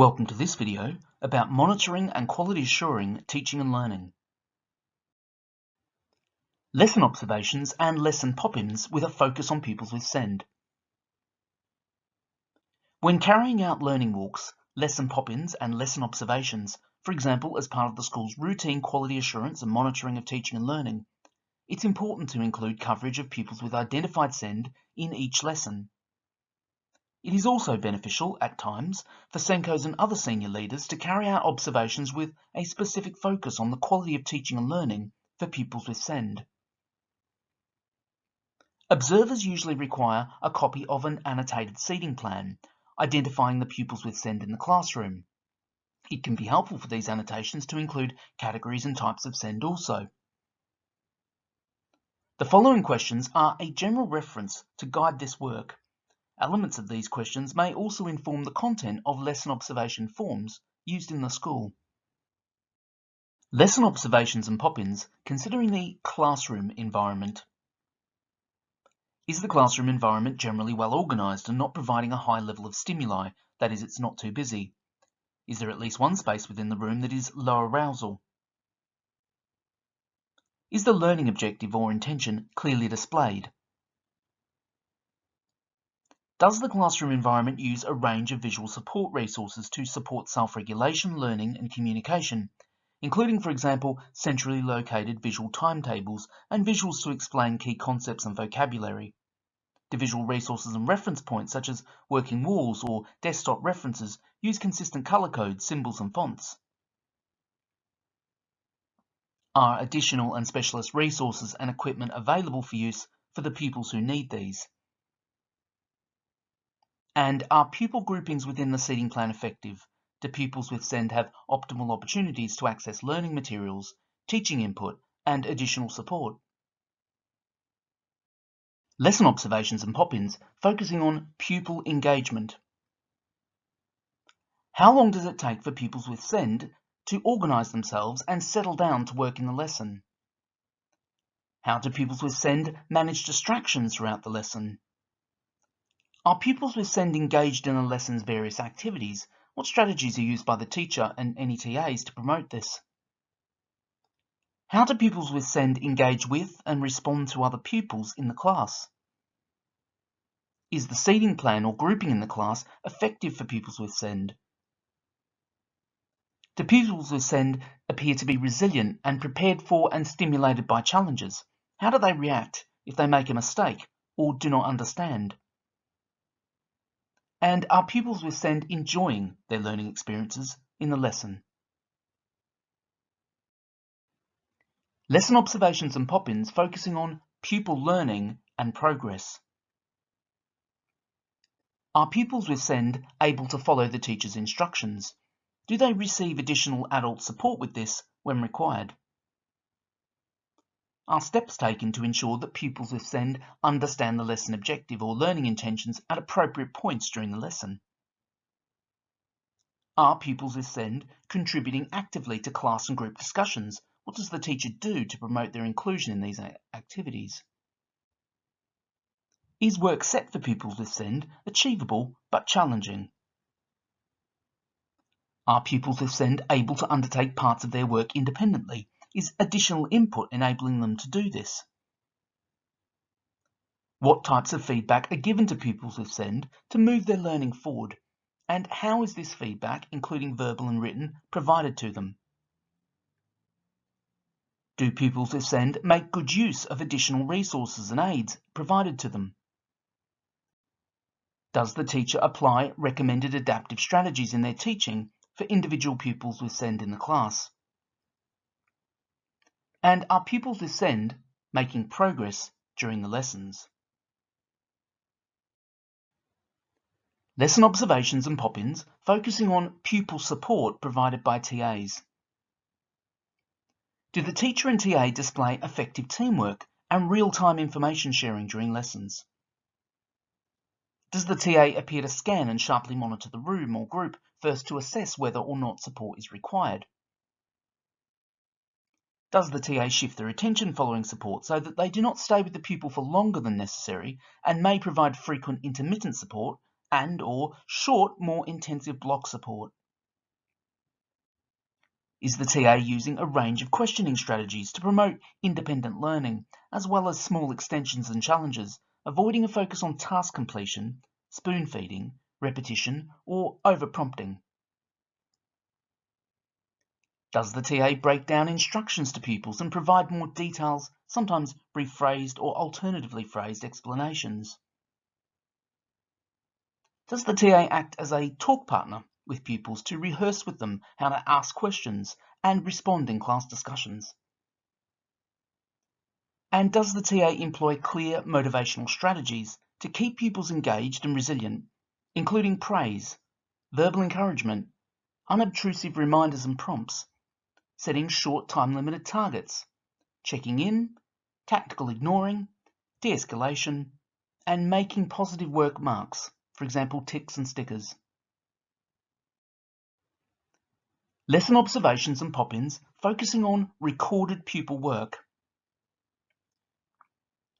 Welcome to this video about monitoring and quality assuring teaching and learning. Lesson observations and lesson pop-ins with a focus on pupils with SEND. When carrying out learning walks, lesson pop-ins and lesson observations, for example as part of the school's routine quality assurance and monitoring of teaching and learning, it's important to include coverage of pupils with identified SEND in each lesson. It is also beneficial, at times, for SENCOs and other senior leaders to carry out observations with a specific focus on the quality of teaching and learning for pupils with SEND. Observers usually require a copy of an annotated seating plan, identifying the pupils with SEND in the classroom. It can be helpful for these annotations to include categories and types of SEND also. The following questions are a general reference to guide this work. Elements of these questions may also inform the content of lesson observation forms used in the school. Lesson observations and pop-ins considering the classroom environment. Is the classroom environment generally well organised and not providing a high level of stimuli, that is, it's not too busy? Is there at least one space within the room that is low arousal? Is the learning objective or intention clearly displayed? Does the classroom environment use a range of visual support resources to support self-regulation, learning and communication, including, for example, centrally located visual timetables and visuals to explain key concepts and vocabulary? Do visual resources and reference points such as working walls or desktop references use consistent colour codes, symbols and fonts? Are additional and specialist resources and equipment available for use for the pupils who need these? And are pupil groupings within the seating plan effective? Do pupils with SEND have optimal opportunities to access learning materials, teaching input, and additional support? Lesson observations and pop-ins focusing on pupil engagement. How long does it take for pupils with SEND to organise themselves and settle down to work in the lesson? How do pupils with SEND manage distractions throughout the lesson? Are pupils with SEND engaged in a lesson's various activities? What strategies are used by the teacher and any TAs to promote this? How do pupils with SEND engage with and respond to other pupils in the class? Is the seating plan or grouping in the class effective for pupils with SEND? Do pupils with SEND appear to be resilient and prepared for and stimulated by challenges? How do they react if they make a mistake or do not understand? And are pupils with SEND enjoying their learning experiences in the lesson? Lesson observations and pop-ins focusing on pupil learning and progress. Are pupils with SEND able to follow the teacher's instructions? Do they receive additional adult support with this when required? Are steps taken to ensure that pupils with SEND understand the lesson objective or learning intentions at appropriate points during the lesson? Are pupils with SEND contributing actively to class and group discussions? What does the teacher do to promote their inclusion in these activities? Is work set for pupils with SEND achievable but challenging? Are pupils with SEND able to undertake parts of their work independently? Is additional input enabling them to do this? What types of feedback are given to pupils with SEND to move their learning forward? And how is this feedback, including verbal and written, provided to them? Do pupils with SEND make good use of additional resources and aids provided to them? Does the teacher apply recommended adaptive strategies in their teaching for individual pupils with SEND in the class? And are pupils with SEND making progress during the lessons? Lesson observations and pop-ins focusing on pupil support provided by TAs. Do the teacher and TA display effective teamwork and real-time information sharing during lessons? Does the TA appear to scan and sharply monitor the room or group first to assess whether or not support is required? Does the TA shift their attention following support so that they do not stay with the pupil for longer than necessary and may provide frequent intermittent support and/or short, more intensive block support? Is the TA using a range of questioning strategies to promote independent learning, as well as small extensions and challenges, avoiding a focus on task completion, spoon-feeding, repetition, or over-prompting? Does the TA break down instructions to pupils and provide more details, sometimes rephrased or alternatively phrased explanations? Does the TA act as a talk partner with pupils to rehearse with them how to ask questions and respond in class discussions? And does the TA employ clear motivational strategies to keep pupils engaged and resilient, including praise, verbal encouragement, unobtrusive reminders and prompts, setting short time-limited targets, checking in, tactical ignoring, de-escalation, and making positive work marks, for example, ticks and stickers? Lesson observations and pop-ins focusing on recorded pupil work.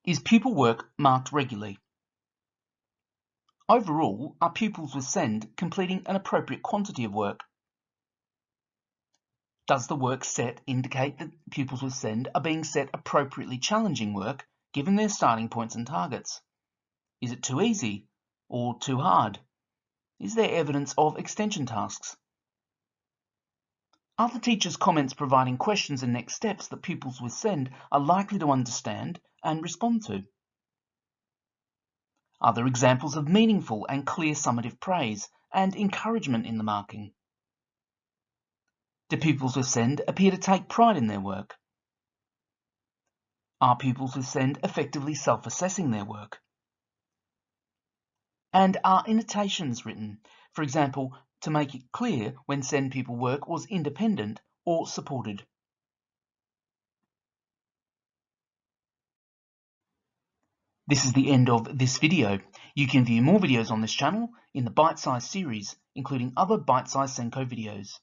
Is pupil work marked regularly? Overall, are pupils with SEND completing an appropriate quantity of work? Does the work set indicate that pupils with SEND are being set appropriately challenging work given their starting points and targets? Is it too easy or too hard? Is there evidence of extension tasks? Are the teacher's comments providing questions and next steps that pupils with SEND are likely to understand and respond to? Are there examples of meaningful and clear summative praise and encouragement in the marking? Do pupils with SEND appear to take pride in their work? Are pupils with SEND effectively self-assessing their work? And are annotations written, for example, to make it clear when SEND pupil work was independent or supported? This is the end of this video. You can view more videos on this channel in the Bite Size series, including other Bite Size Senko videos.